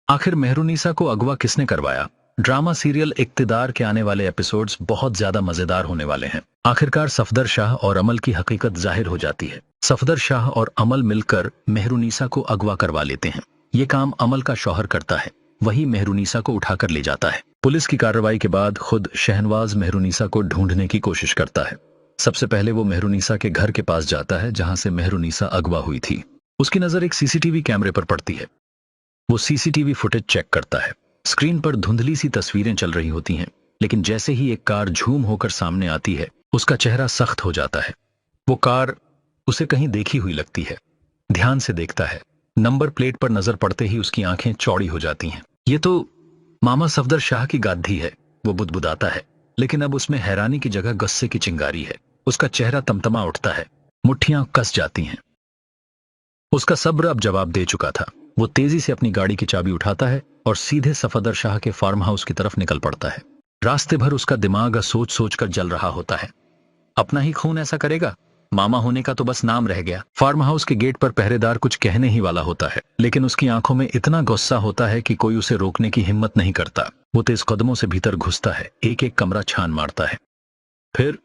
आखिर मेहरुनिसा को अगवा किसने करवाया? ड्रामा सीरियल इक्तिदार के आने वाले एपिसोड्स बहुत ज्यादा मजेदार होने वाले हैं। आखिरकार सफदर शाह और अमल की हकीकत जाहिर हो जाती है। सफदर शाह और अमल मिलकर मेहरुनिसा को अगवा करवा लेते हैं। ये काम अमल का शौहर करता है, वही मेहरुनिसा को उठाकर ले जाता है। पुलिस की कार्रवाई के बाद खुद शहनवाज मेहरुनिसा को ढूंढने की कोशिश करता है। सबसे पहले वो मेहरुनिसा के घर के पास जाता है जहां से मेहरुनिसा अगवा हुई थी। उसकी नजर एक सीसीटीवी कैमरे पर पड़ती है। वो सीसीटीवी फुटेज चेक करता है। स्क्रीन पर धुंधली सी तस्वीरें चल रही होती हैं, लेकिन जैसे ही एक कार झूम होकर सामने आती है, उसका चेहरा सख्त हो जाता है। वो कार उसे कहीं देखी हुई लगती है। ध्यान से देखता है। नंबर प्लेट पर नजर पड़ते ही उसकी आंखें चौड़ी हो जाती हैं। ये तो मामा सफदर शाह की गाद्दी है। वो बुदबुदाता है, लेकिन अब उसमें हैरानी की जगह गुस्से की चिंगारी है। उसका चेहरा तमतमा उठता है, मुट्ठियां कस जाती हैं। उसका सब्र अब जवाब दे चुका था। वो तेजी से अपनी गाड़ी की चाबी उठाता है और सीधे सफदर शाह के फार्म हाउस की तरफ निकल पड़ता है। रास्ते भर उसका दिमाग सोच सोच कर जल रहा होता है। अपना ही खून ऐसा करेगा? मामा होने का तो बस नाम रह गया। फार्म हाउस के गेट पर पहरेदार कुछ कहने ही वाला होता है, लेकिन उसकी आंखों में इतना गुस्सा होता है कि कोई उसे रोकने की हिम्मत नहीं करता। वो तेज कदमों से भीतर घुसता है, एक एक कमरा छान मारता है। फिर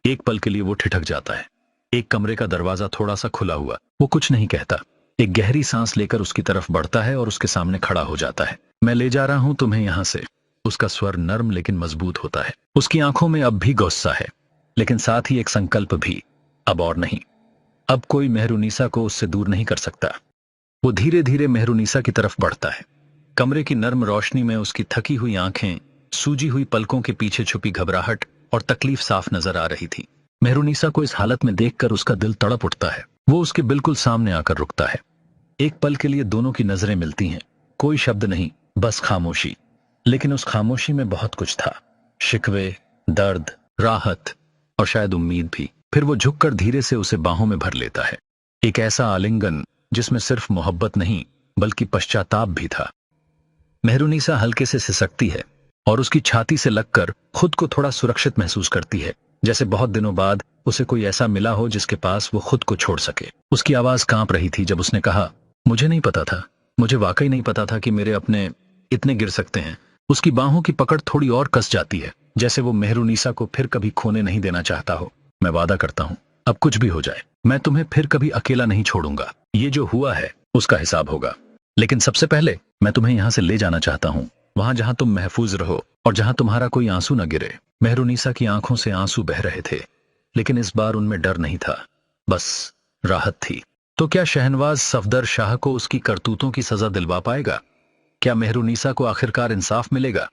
एक पल के लिए वो ठिठक जाता है। एक कमरे का दरवाजा थोड़ा सा खुला हुआ। वो कुछ नहीं कहता, एक गहरी सांस लेकर उसकी तरफ बढ़ता है और उसके सामने खड़ा हो जाता है। मैं ले जा रहा हूं तुम्हें यहां से। उसका स्वर नर्म लेकिन मजबूत होता है। उसकी आंखों में अब भी गुस्सा है, लेकिन साथ ही एक संकल्प भी। अब और नहीं। अब कोई मेहरुनिसा को उससे दूर नहीं कर सकता। वो धीरे धीरे मेहरुनिसा की तरफ बढ़ता है। कमरे की नर्म रोशनी में उसकी थकी हुई आंखें, सूजी हुई पलकों के पीछे छुपी घबराहट और तकलीफ साफ नजर आ रही थी। मेहरुनिसा को इस हालत में देखकर उसका दिल तड़प उठता है। वो उसके बिल्कुल सामने आकर रुकता है। एक पल के लिए दोनों की नजरें मिलती हैं। कोई शब्द नहीं, बस खामोशी। लेकिन उस खामोशी में बहुत कुछ था। शिकवे, दर्द, राहत और शायद उम्मीद भी। फिर वो झुककर धीरे से उसे बाहों में भर लेता है। एक ऐसा आलिंगन जिसमें सिर्फ मोहब्बत नहीं बल्कि पश्चाताप भी था। मेहरुनिसा हल्के से सिसकती है और उसकी छाती से लगकर खुद को थोड़ा सुरक्षित महसूस करती है, जैसे बहुत दिनों बाद उसे कोई ऐसा मिला हो जिसके पास वो खुद को छोड़ सके। उसकी आवाज कांप रही थी जब उसने कहा, मुझे नहीं पता था, मुझे वाकई नहीं पता था कि मेरे अपने इतने गिर सकते हैं। उसकी बाहों की पकड़ थोड़ी और कस जाती है, जैसे वो मेहरुनिसा को फिर कभी खोने नहीं देना चाहता हो। मैं वादा करता हूं, अब कुछ भी हो जाए, मैं तुम्हें फिर कभी अकेला नहीं छोड़ूंगा। ये जो हुआ है उसका हिसाब होगा, लेकिन सबसे पहले मैं तुम्हें यहां से ले जाना चाहता हूं, वहां जहां तुम महफूज रहो और जहां तुम्हारा कोई आंसू न गिरे। मेहरुनिसा की आंखों से आंसू बह रहे थे, लेकिन इस बार उनमें डर नहीं था, बस राहत थी। तो क्या शहनवाज सफदर शाह को उसकी करतूतों की सजा दिलवा पाएगा? क्या मेहरुनिसा को आखिरकार इंसाफ मिलेगा?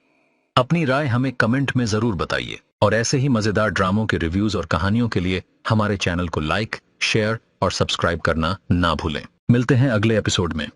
अपनी राय हमें कमेंट में जरूर बताइए और ऐसे ही मजेदार ड्रामों के रिव्यूज और कहानियों के लिए हमारे चैनल को लाइक, शेयर और सब्सक्राइब करना ना भूलें। मिलते हैं अगले एपिसोड में।